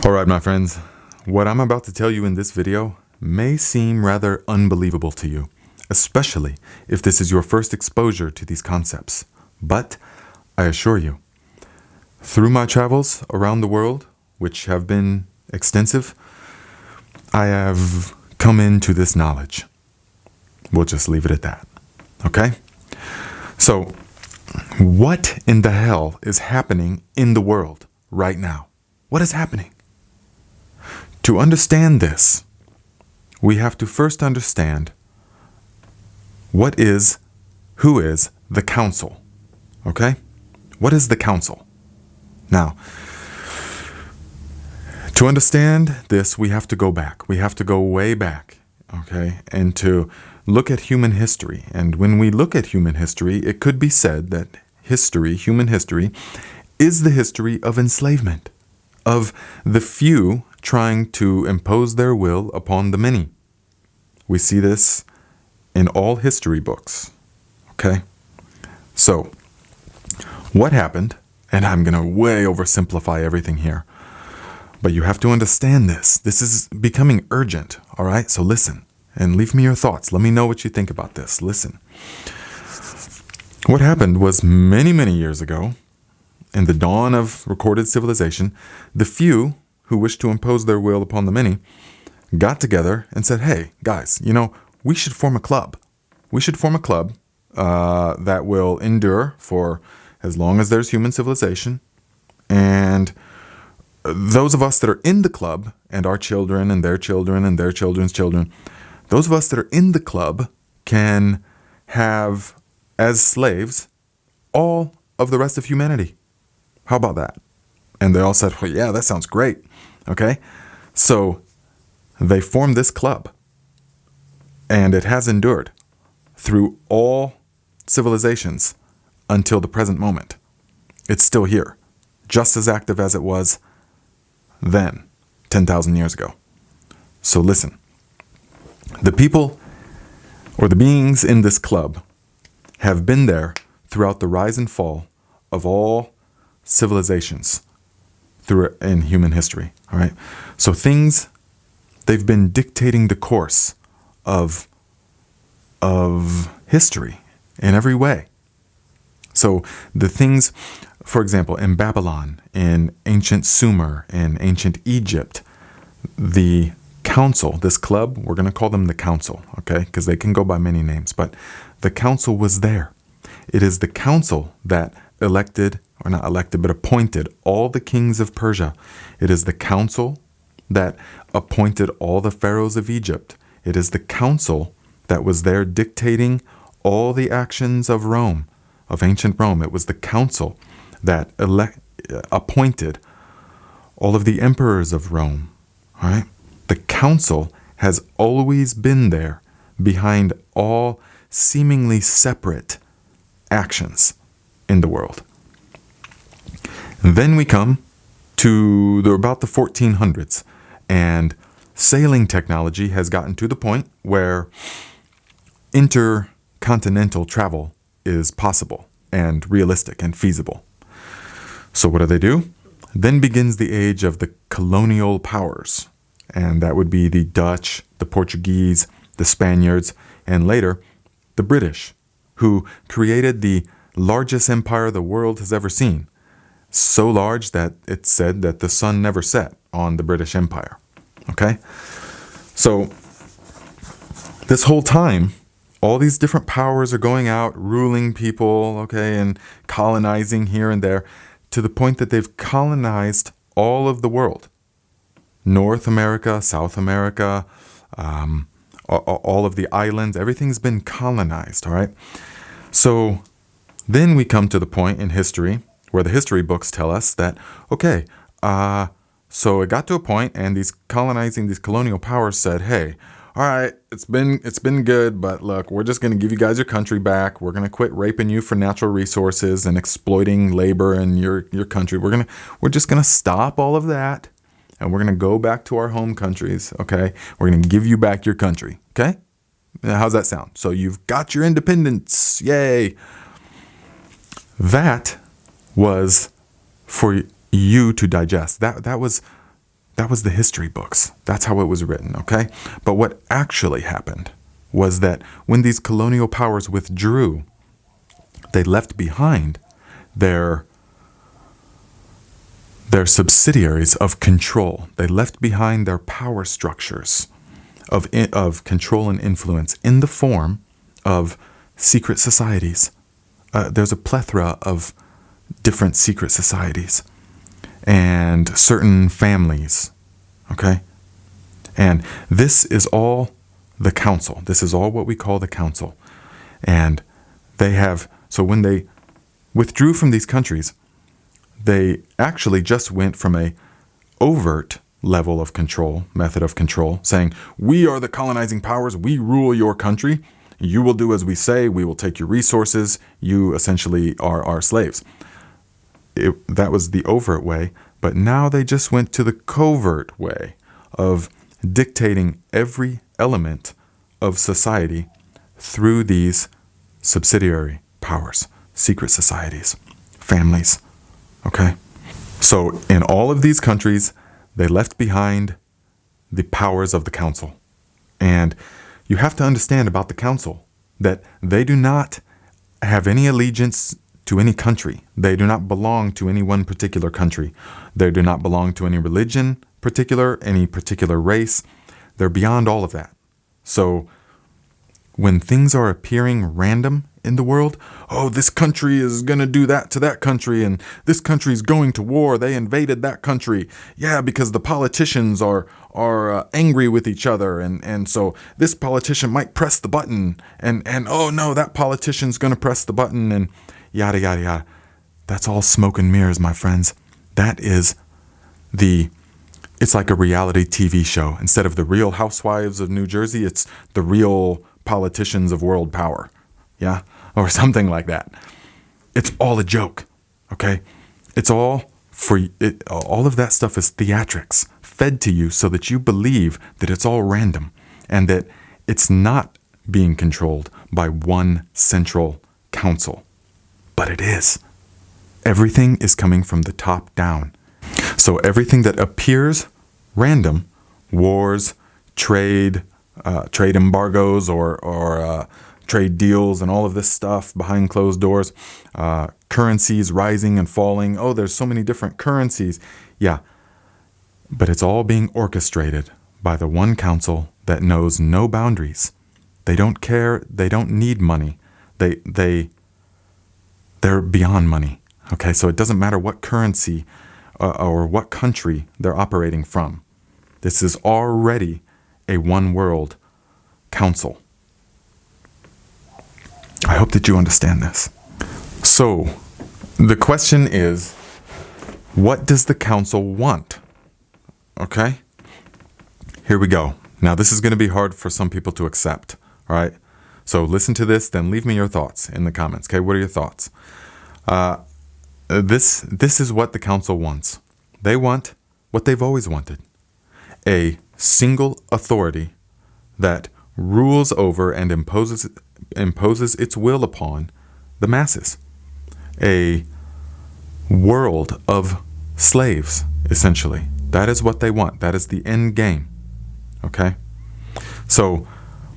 Alright, my friends, what I'm about to tell you in this video may seem rather unbelievable to you, especially if this is your first exposure to these concepts. But I assure you, through my travels around the world, which have been extensive, I have come into this knowledge. We'll just leave it at that. Okay? So, what in the hell is happening in the world right now? What is happening? To understand this, we have to first understand who is the council. Okay? What is the council? Now, to understand this, we have to go back. We have to go way back, okay? And to look at human history. And when we look at human history, it could be said that human history, is the history of enslavement, of the few trying to impose their will upon the many. We see this in all history books, okay? So, what happened, and I'm going to way oversimplify everything here, but you have to understand this. This is becoming urgent, all right? So listen, and leave me your thoughts. Let me know what you think about this. Listen. What happened was many, many years ago, in the dawn of recorded civilization, the few who wished to impose their will upon the many got together and said, hey, guys, we should form a club. We should form a club that will endure for as long as there's human civilization. And those of us that are in the club, and our children and their children and their children's children, those of us that are in the club can have as slaves all of the rest of humanity. How about that? And they all said, well, yeah, that sounds great. Okay? So they formed this club, and it has endured through all civilizations until the present moment. It's still here, just as active as it was then, 10,000 years ago. So listen, the people or the beings in this club have been there throughout the rise and fall of all civilizations in human history. All right. So they've been dictating the course of history in every way. So the things, for example, in Babylon, in ancient Sumer, in ancient Egypt, the council, this club, we're going to call them the council, okay? Because they can go by many names, but the council was there. It is the council that appointed all the kings of Persia. It is the council that appointed all the pharaohs of Egypt. It is the council that was there dictating all the actions of Rome, of ancient Rome. It was the council that appointed all of the emperors of Rome. All right? The council has always been there behind all seemingly separate actions in the world. Then we come to about the 1400s, and sailing technology has gotten to the point where intercontinental travel is possible and realistic and feasible. So what do? Then begins the age of the colonial powers, and that would be the Dutch, the Portuguese, the Spaniards, and later the British, who created the largest empire the world has ever seen. So large that it's said that the sun never set on the British Empire. Okay? So, this whole time, all these different powers are going out, ruling people, okay, and colonizing here and there, to the point that they've colonized all of the world. North America, South America, all of the islands, everything's been colonized, all right? So, then we come to the point in history where the history books tell us that, okay, so it got to a point, and these colonial powers said, hey, all right, it's been good, but look, we're just going to give you guys your country back. We're going to quit raping you for natural resources and exploiting labor in your country. We're just going to stop all of that, and we're going to go back to our home countries, okay? We're going to give you back your country, okay? Now, how's that sound? So you've got your independence. Yay. That was for you to digest. That was That was the history books. That's how it was written, okay? But what actually happened was that when these colonial powers withdrew, they left behind their subsidiaries of control. They left behind their power structures of control and influence in the form of secret societies. There's a plethora of different secret societies and certain families, okay? And this is all the council. This is all what we call the council. And so when they withdrew from these countries, they actually just went from a overt level of control, method of control, saying, we are the colonizing powers, we rule your country, you will do as we say, we will take your resources, you essentially are our slaves. That was the overt way, but now they just went to the covert way of dictating every element of society through these subsidiary powers, secret societies, families, okay? So in all of these countries, they left behind the powers of the council. And you have to understand about the council that they do not have any allegiance to any country. They do not belong to any one particular country. They do not belong to any religion any particular race. They're beyond all of that. So when things are appearing random in the world, oh, this country is going to do that to that country, and this country is going to war. They invaded that country. Yeah, because the politicians are angry with each other, and so this politician might press the button, and oh no, that politician's going to press the button, and yada, yada, yada. That's all smoke and mirrors, my friends. That is it's like a reality TV show. Instead of the Real Housewives of New Jersey, it's the Real Politicians of World Power. Yeah? Or something like that. It's all a joke. Okay? It's all all of that stuff is theatrics fed to you so that you believe that it's all random and that it's not being controlled by one central council. But it is. Everything is coming from the top down. So everything that appears random, wars, trade embargoes or trade deals and all of this stuff behind closed doors, currencies rising and falling. Oh, there's so many different currencies. Yeah, but it's all being orchestrated by the one council that knows no boundaries. They don't care. They don't need money. They're beyond money. Okay, so it doesn't matter what currency or what country they're operating from. This is already a one world council. I hope that you understand this. So, the question is, what does the council want? Okay? Here we go. Now, this is going to be hard for some people to accept. All right? So, listen to this, then leave me your thoughts in the comments. Okay? What are your thoughts? This is what the council wants. They want what they've always wanted. A single authority that rules over and imposes its will upon the masses. A world of slaves, essentially. That is what they want. That is the end game. Okay? So,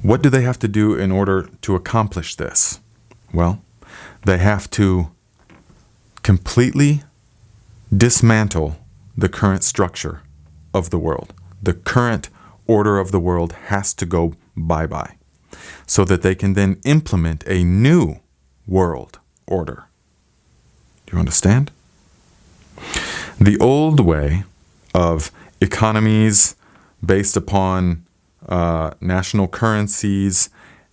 what do they have to do in order to accomplish this? Well, they have to completely dismantle the current structure of the world. The current order of the world has to go bye-bye so that they can then implement a new world order. Do you understand? The old way of economies based upon national currencies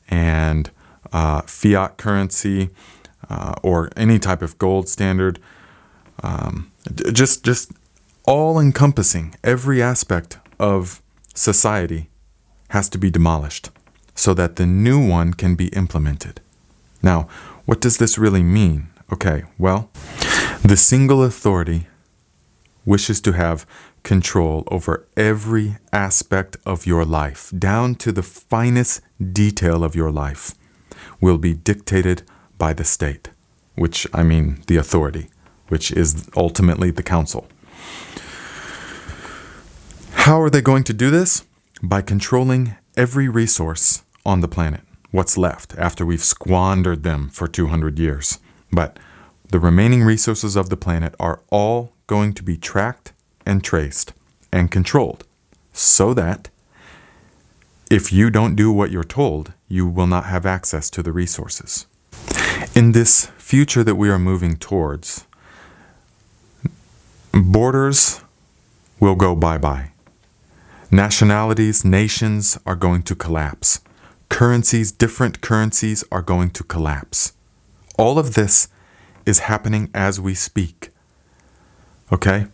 and fiat currency or any type of gold standard, just all-encompassing every aspect of society has to be demolished so that the new one can be implemented. Now, what does this really mean? Okay, well, the single authority wishes to have control over every aspect of your life, down to the finest detail of your life, will be dictated by the state, the authority, which is ultimately the council. How are they going to do this? By controlling every resource on the planet. What's left after we've squandered them for 200 years. But the remaining resources of the planet are all going to be tracked and traced and controlled so that if you don't do what you're told, you will not have access to the resources. In this future that we are moving towards, borders will go bye-bye. Nationalities, nations are going to collapse. Currencies, different currencies are going to collapse. All of this is happening as we speak. Okay?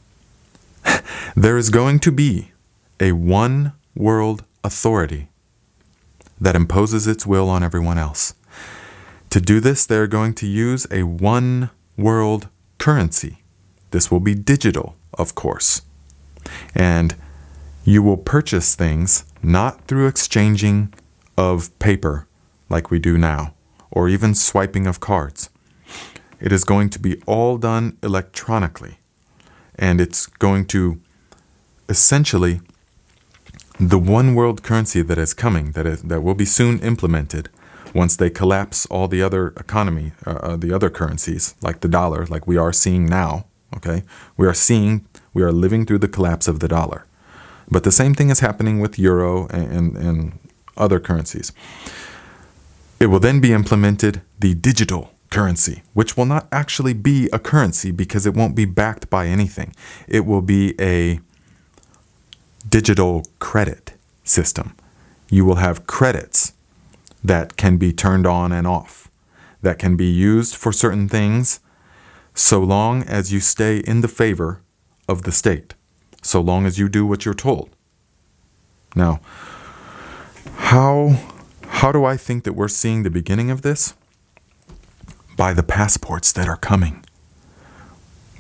There is going to be a one world authority that imposes its will on everyone else. To do this, they're going to use a one world currency. This will be digital, of course. And you will purchase things not through exchanging of paper like we do now, or even swiping of cards. It is going to be all done electronically. And it's going to essentially, the one world currency that is coming, that will be soon implemented once they collapse all the other the other currencies, like the dollar, like we are seeing now, okay? We are living through the collapse of the dollar. But the same thing is happening with euro and other currencies. It will then be implemented the digital currency, which will not actually be a currency because it won't be backed by anything. It will be a digital credit system. You will have credits that can be turned on and off, that can be used for certain things so long as you stay in the favor of the state, so long as you do what you're told. Now, how do I think that we're seeing the beginning of this? By the passports that are coming.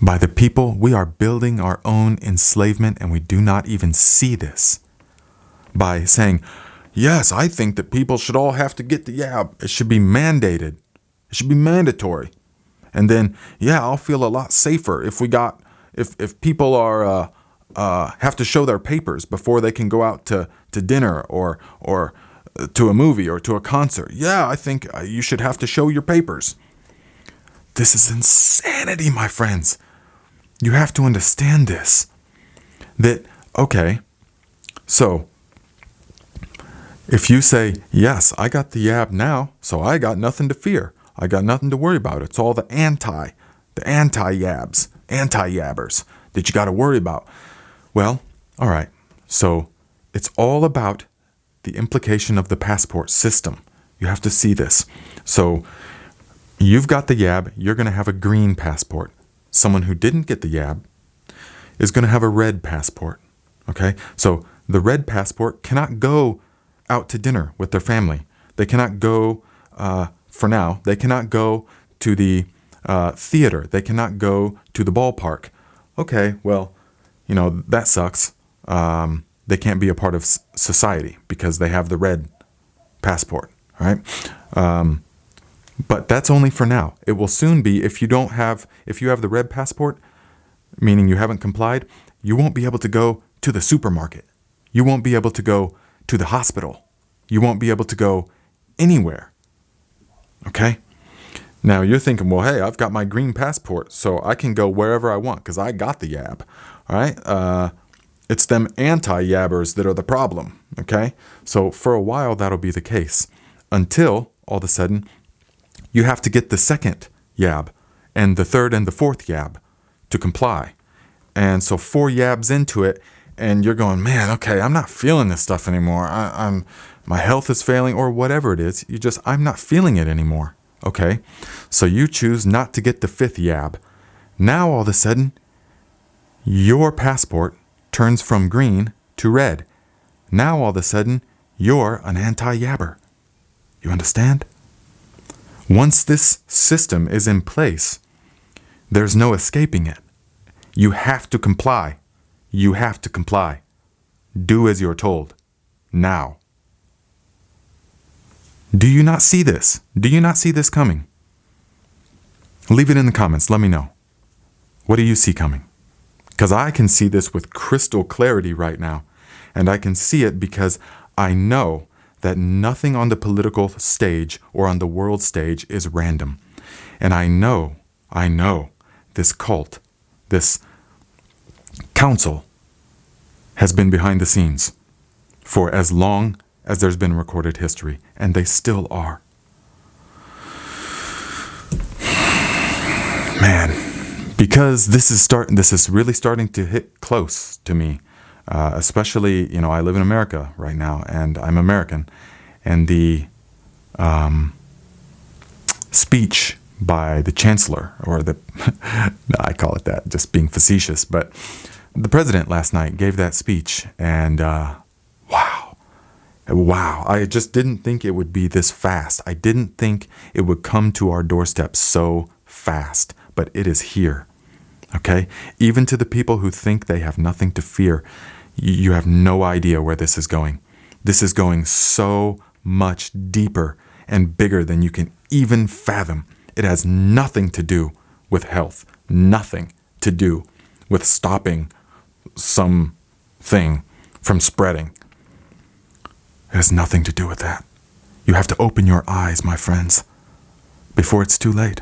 By the people, we are building our own enslavement and we do not even see this. By saying, yes, I think that people should all have to get the yab. It should be mandated. It should be mandatory. And then, yeah, I'll feel a lot safer if people are have to show their papers before they can go out to dinner or to a movie or to a concert. Yeah, I think you should have to show your papers. This is insanity, my friends. You have to understand this. That, okay, so if you say, yes, I got the yab now, so I got nothing to fear. I got nothing to worry about. It's all the anti-yabs, anti-yabbers that you got to worry about. Well, all right, so it's all about the implication of the passport system. You have to see this. So you've got the yab, you're going to have a green passport. Someone who didn't get the yab is going to have a red passport. Okay? So the red passport cannot go out to dinner with their family. They cannot go, for now, they cannot go to the theater. They cannot go to the ballpark. Okay, well, that sucks. They can't be a part of society because they have the red passport, right? But that's only for now. It will soon be, if you have the red passport, meaning you haven't complied, you won't be able to go to the supermarket. You won't be able to go to the hospital. You won't be able to go anywhere. Okay? Now you're thinking, well, hey, I've got my green passport, so I can go wherever I want because I got the yab. All right? It's them anti-yabbers that are the problem. Okay? So for a while, that'll be the case until all of a sudden you have to get the second yab and the third and the fourth yab to comply. And so 4 yabs into it, and you're going, man, okay, I'm not feeling this stuff anymore. My health is failing or whatever it is. I'm not feeling it anymore. Okay? So you choose not to get the 5th yab. Now all of a sudden, your passport turns from green to red. Now all of a sudden, you're an anti-yabber. You understand? Once this system is in place, there's no escaping it. You have to comply. You have to comply. Do as you're told. Now. Do you not see this? Do you not see this coming? Leave it in the comments. Let me know. What do you see coming? Because I can see this with crystal clarity right now. And I can see it because I know that nothing on the political stage or on the world stage is random. And I know this cult, this council has been behind the scenes for as long as there's been recorded history, and they still are. Man, because this is really starting to hit close to me, especially, I live in America right now, and I'm American, and the speech by the chancellor, or I call it that, just being facetious, but the president last night gave that speech, and wow, I just didn't think it would be this fast. I didn't think it would come to our doorstep so fast, but it is here. Okay? Even to the people who think they have nothing to fear, you have no idea where this is going. This is going so much deeper and bigger than you can even fathom. It has nothing to do with health, nothing to do with stopping something from spreading. It has nothing to do with that. You have to open your eyes, my friends, before it's too late.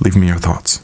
Leave me your thoughts.